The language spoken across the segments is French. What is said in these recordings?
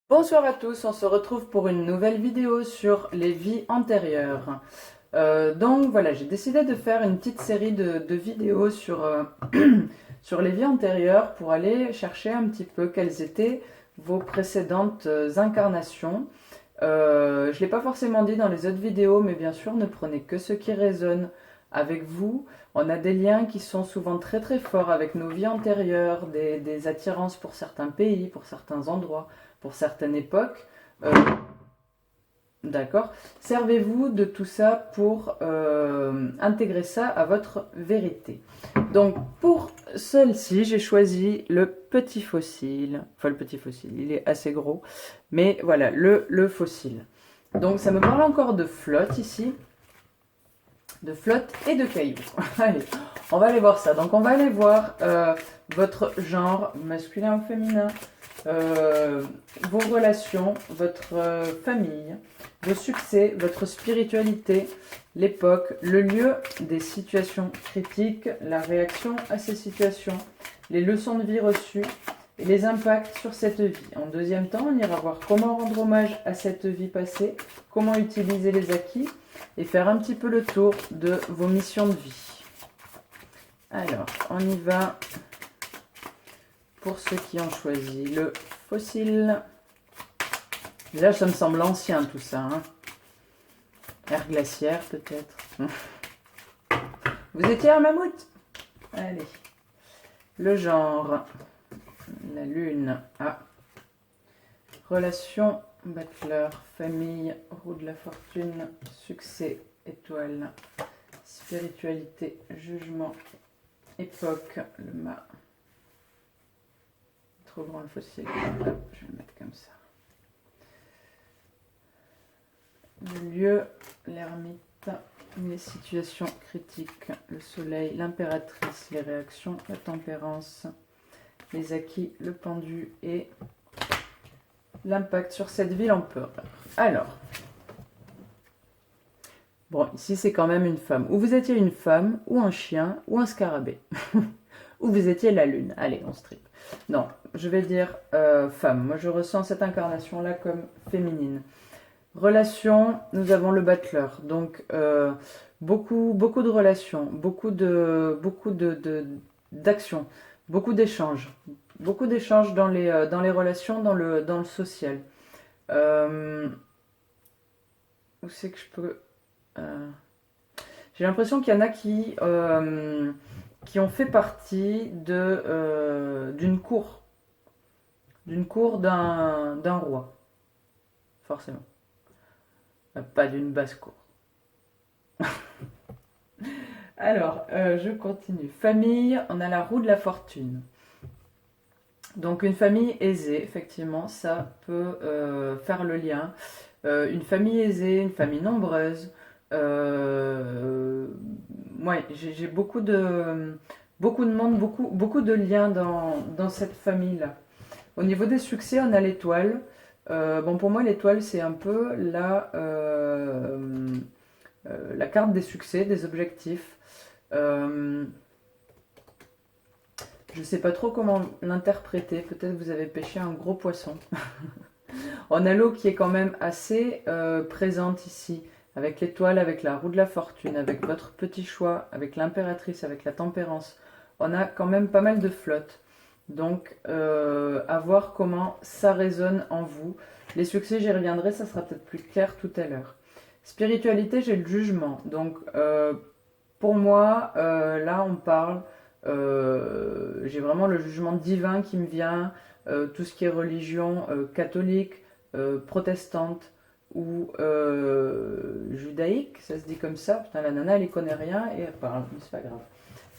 Bonsoir à tous, on se retrouve pour une nouvelle vidéo sur les vies antérieures. Donc voilà, j'ai décidé de faire une petite série de vidéos sur, sur les vies antérieures pour aller chercher un petit peu quelles étaient vos précédentes incarnations. Je ne l'ai pas forcément dit dans les autres vidéos, mais bien sûr, ne prenez que ce qui résonne avec vous. On a des liens qui sont souvent très très forts avec nos vies antérieures, des attirances pour certains pays, pour certains endroits, pour certaines époques. Euh, D'accord. Servez-vous de tout ça pour intégrer ça à votre vérité. Donc pour celle-ci, j'ai choisi le petit fossile. Enfin le petit fossile, il est assez gros. Mais voilà, le fossile. Donc ça me parle encore de flotte ici. De flotte et de cailloux. Allez, on va aller voir ça. Donc on va aller voir votre genre masculin ou féminin, vos relations, votre famille, vos succès, votre spiritualité, l'époque, le lieu des situations critiques, la réaction à ces situations, les leçons de vie reçues et les impacts sur cette vie. En deuxième temps, on ira voir comment rendre hommage à cette vie passée, comment utiliser les acquis et faire un petit peu le tour de vos missions de vie. Alors, on y va pour ceux qui ont choisi le fossile. Déjà, ça me semble ancien tout ça. Hein. Ère glaciaire peut-être. Vous étiez un mammouth. Allez. Le genre. La lune. Ah. Relation. Bachelor. Famille. Roue de la fortune. Succès. Étoile. Spiritualité. Jugement. Époque. Le mât. Trop grand le fossile. Hop, je vais le mettre comme ça. Le lieu, l'ermite, les situations critiques, le soleil, l'impératrice, les réactions, la tempérance, les acquis, le pendu et l'impact sur cette ville empereur. Alors, bon, ici c'est quand même une femme. Ou vous étiez une femme, ou un chien, ou un scarabée. Ou vous étiez la lune. Allez, on strip. Non, je vais dire femme. Moi je ressens cette incarnation-là comme féminine. Relation, nous avons le battleur. Donc beaucoup de relations, d'actions, beaucoup d'échanges dans les relations, dans le social. Euh, où c'est que je peux J'ai l'impression qu'il y en a qui ont fait partie d'une cour d'un roi, forcément. Pas d'une basse-cour. Alors, je continue. Famille, on a la roue de la fortune. Donc une famille aisée, effectivement, ça peut faire le lien. Une famille aisée, une famille nombreuse. Ouais, j'ai beaucoup de monde, beaucoup de liens dans cette famille-là. Au niveau des succès, on a l'étoile. Bon, pour moi, l'étoile, c'est un peu la carte des succès, des objectifs. Je ne sais pas trop comment l'interpréter. Peut-être vous avez pêché un gros poisson. On a l'eau qui est quand même assez présente ici, avec l'étoile, avec la roue de la fortune, avec votre petit choix, avec l'impératrice, avec la tempérance. On a quand même pas mal de flotte. Donc, à voir comment ça résonne en vous. Les succès, j'y reviendrai, ça sera peut-être plus clair tout à l'heure. Spiritualité, j'ai le jugement. Donc, pour moi, là, on parle. J'ai vraiment le jugement divin qui me vient. Tout ce qui est religion catholique, protestante ou judaïque, ça se dit comme ça. Putain, la nana, elle y connaît rien et elle parle, mais c'est pas grave.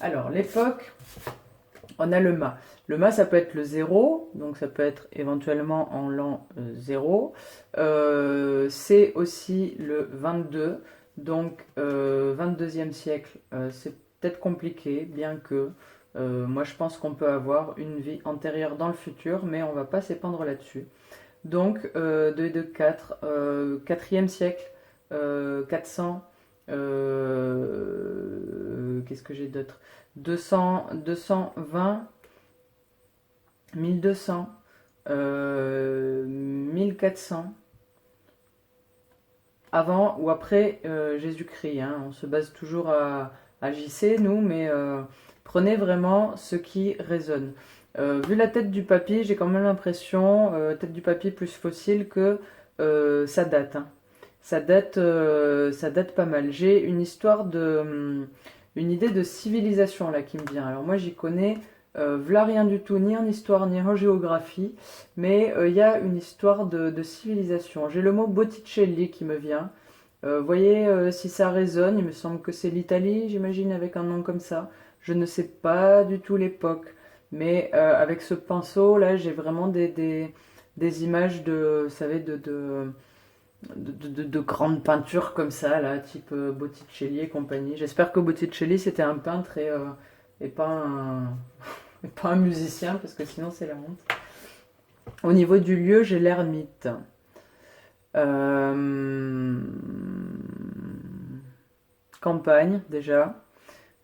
Alors, l'époque, on a le mât. Le mât, ça peut être le zéro, donc ça peut être éventuellement en l'an 0. C'est aussi le 22, donc 22e siècle. C'est peut-être compliqué, bien que moi je pense qu'on peut avoir une vie antérieure dans le futur, mais on va pas s'épandre là-dessus. Donc 2 et 2, 4, 4e siècle, 400, qu'est-ce que j'ai d'autre 200, 220, 1200, 1400 avant ou après Jésus-Christ, hein. On se base toujours à JC, nous, mais prenez vraiment ce qui résonne. Vu la tête du papy, j'ai quand même l'impression, tête du papy plus fossile, que ça date, hein. Ça date pas mal. J'ai une histoire une idée de civilisation là qui me vient. Alors moi j'y connais v'là rien du tout, ni en histoire ni en géographie, mais il y a une histoire de civilisation. J'ai le mot Botticelli qui me vient. Voyez si ça résonne, il me semble que c'est l'Italie, j'imagine, avec un nom comme ça. Je ne sais pas du tout l'époque, mais avec ce pinceau là, j'ai vraiment des images de, vous savez, de grandes peintures comme ça, là, type Botticelli et compagnie. J'espère que Botticelli c'était un peintre et pas et pas un musicien, parce que sinon c'est la honte. Au niveau du lieu, j'ai l'ermite. Campagne, déjà.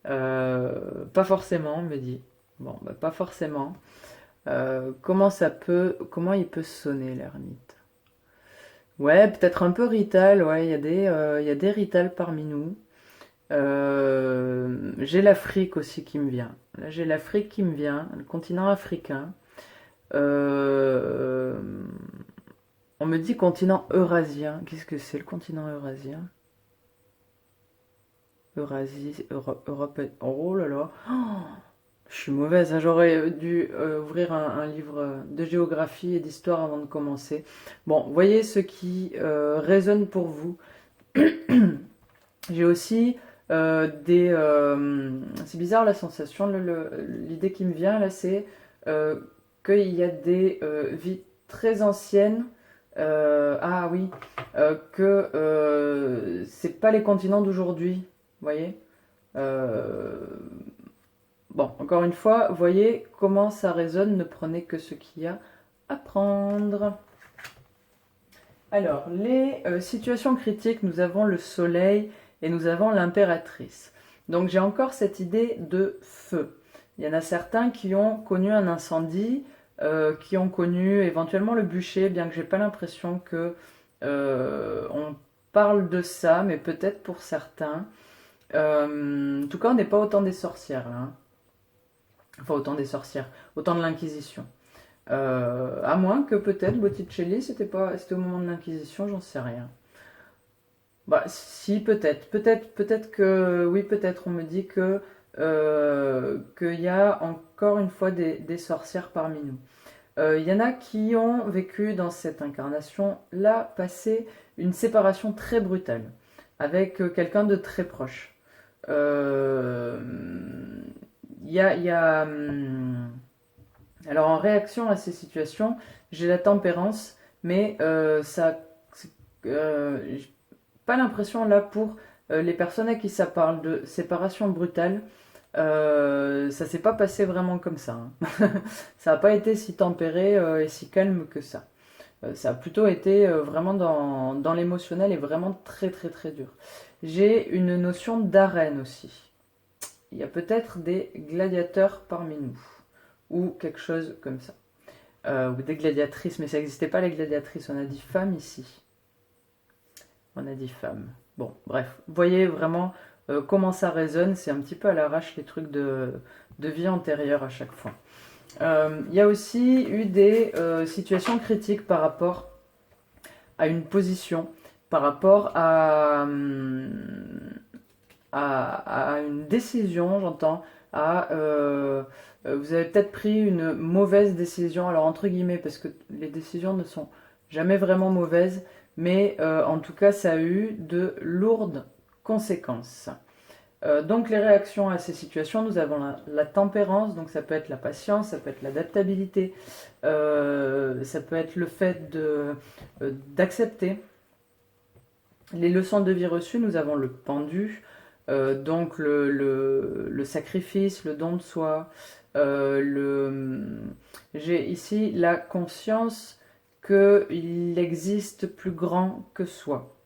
Pas forcément, on me dit. Bon, bah, pas forcément. Comment il peut sonner l'ermite? Ouais, peut-être un peu rital, ouais, il y a des rital parmi nous. J'ai l'Afrique aussi qui me vient. Là, j'ai l'Afrique qui me vient, le continent africain. Euh, on me dit continent eurasien. Qu'est-ce que c'est le continent eurasien? Eurasie, Europe. Oh là là. Oh, je suis mauvaise, hein. J'aurais dû ouvrir un livre de géographie et d'histoire avant de commencer. Bon, voyez ce qui résonne pour vous. J'ai aussi c'est bizarre la sensation, l'idée qui me vient là, c'est euh, qu'il y a des vies très anciennes. Ah oui, que c'est pas les continents d'aujourd'hui, vous voyez. Euh, bon, encore une fois, voyez comment ça résonne, ne prenez que ce qu'il y a à prendre. Alors, les situations critiques, nous avons le soleil et nous avons l'impératrice. Donc j'ai encore cette idée de feu. Il y en a certains qui ont connu un incendie, qui ont connu éventuellement le bûcher, bien que j'ai pas l'impression que on parle de ça, mais peut-être pour certains. En tout cas, on n'est pas autant des sorcières là, hein. Enfin, autant des sorcières, autant de l'Inquisition. À moins que peut-être Botticelli, c'était au moment de l'Inquisition, j'en sais rien. Bah, si, peut-être que, oui, peut-être, on me dit qu'il y a encore une fois des sorcières parmi nous. Il y en a qui ont vécu dans cette incarnation-là, passé une séparation très brutale avec quelqu'un de très proche. Euh, il y a, alors en réaction à ces situations, j'ai la tempérance, mais j'ai pas l'impression là pour les personnes à qui ça parle de séparation brutale, ça s'est pas passé vraiment comme ça, hein. Ça n'a pas été si tempéré et si calme que ça. Ça a plutôt été vraiment dans l'émotionnel et vraiment très très très dur. J'ai une notion d'arène aussi. Il y a peut-être des gladiateurs parmi nous, ou quelque chose comme ça. Ou des gladiatrices, mais ça n'existait pas les gladiatrices, on a dit femmes ici. On a dit femmes. Bon, bref, vous voyez vraiment comment ça résonne, c'est un petit peu à l'arrache les trucs de vie antérieure à chaque fois. Il y a aussi eu des situations critiques par rapport à une position, par rapport à une décision, j'entends, vous avez peut-être pris une mauvaise décision, alors entre guillemets, parce que les décisions ne sont jamais vraiment mauvaises, mais en tout cas, ça a eu de lourdes conséquences. Donc les réactions à ces situations, nous avons la tempérance, donc ça peut être la patience, ça peut être l'adaptabilité, ça peut être le fait d'accepter les leçons de vie reçues. Nous avons le pendu, donc le sacrifice, le don de soi. J'ai ici la conscience qu'il existe plus grand que soi.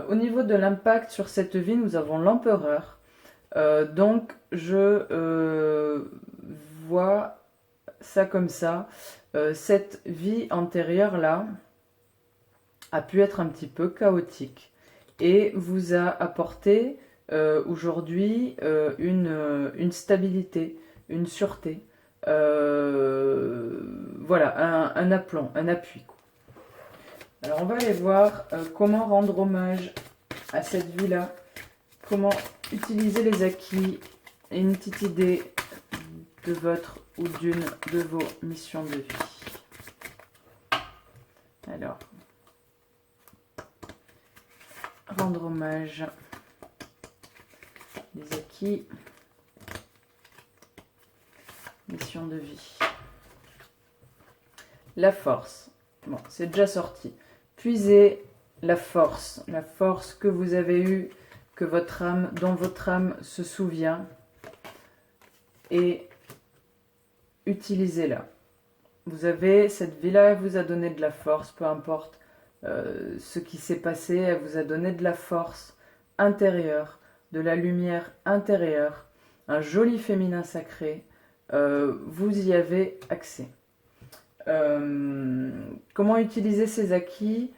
Au niveau de l'impact sur cette vie, nous avons l'empereur. Donc je vois ça comme ça. Cette vie antérieure-là a pu être un petit peu chaotique et vous a apporté aujourd'hui une stabilité, une sûreté, voilà, un aplomb, un appui, quoi. Alors on va aller voir comment rendre hommage à cette vie-là, comment utiliser les acquis et une petite idée de votre ou d'une de vos missions de vie. Alors, rendre hommage, les acquis, mission de vie. La force, bon, c'est déjà sorti. Puisez la force que vous avez eue, que votre âme, dont votre âme se souvient, et utilisez-la. Vous avez cette vie-là, elle vous a donné de la force, peu importe ce qui s'est passé, elle vous a donné de la force intérieure, de la lumière intérieure, un joli féminin sacré, vous y avez accès. Comment utiliser ces acquis?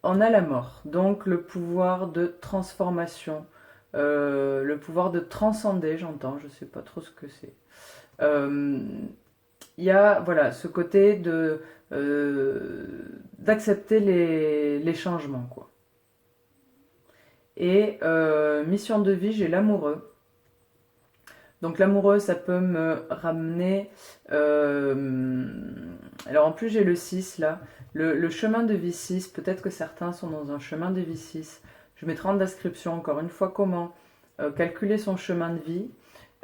On a la mort, donc le pouvoir de transformation, le pouvoir de transcender, j'entends, je ne sais pas trop ce que c'est. Il y a voilà, ce côté d'accepter les changements, quoi. Et mission de vie, j'ai l'amoureux. Donc l'amoureux, ça peut me ramener... alors en plus, j'ai le 6 là. Le chemin de vie 6, peut-être que certains sont dans un chemin de vie 6. Je mettrai en description encore une fois comment calculer son chemin de vie.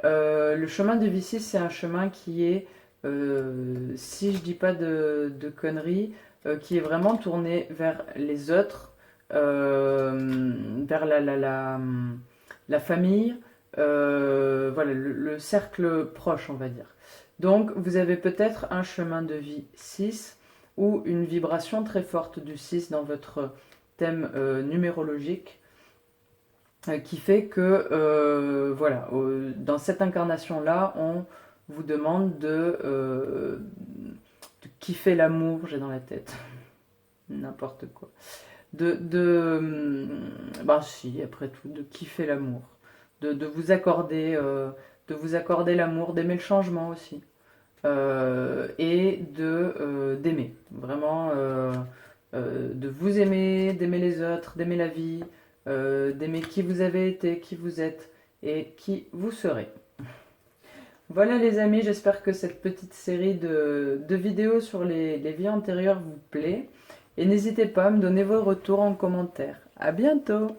Le chemin de vie 6, c'est un chemin qui est, si je dis pas de conneries, qui est vraiment tourné vers les autres, vers la famille, voilà, le cercle proche, on va dire. Donc, vous avez peut-être un chemin de vie 6 ou une vibration très forte du 6 dans votre thème numérologique qui fait que, voilà, dans cette incarnation-là, on vous demande de kiffer l'amour, j'ai dans la tête, n'importe quoi. Bah si, après tout, de kiffer l'amour. De vous accorder l'amour, d'aimer le changement aussi, et d'aimer, vraiment, de vous aimer, d'aimer les autres, d'aimer la vie, d'aimer qui vous avez été, qui vous êtes et qui vous serez. Voilà les amis, j'espère que cette petite série de vidéos sur les vies antérieures vous plaît et n'hésitez pas à me donner vos retours en commentaire. À bientôt!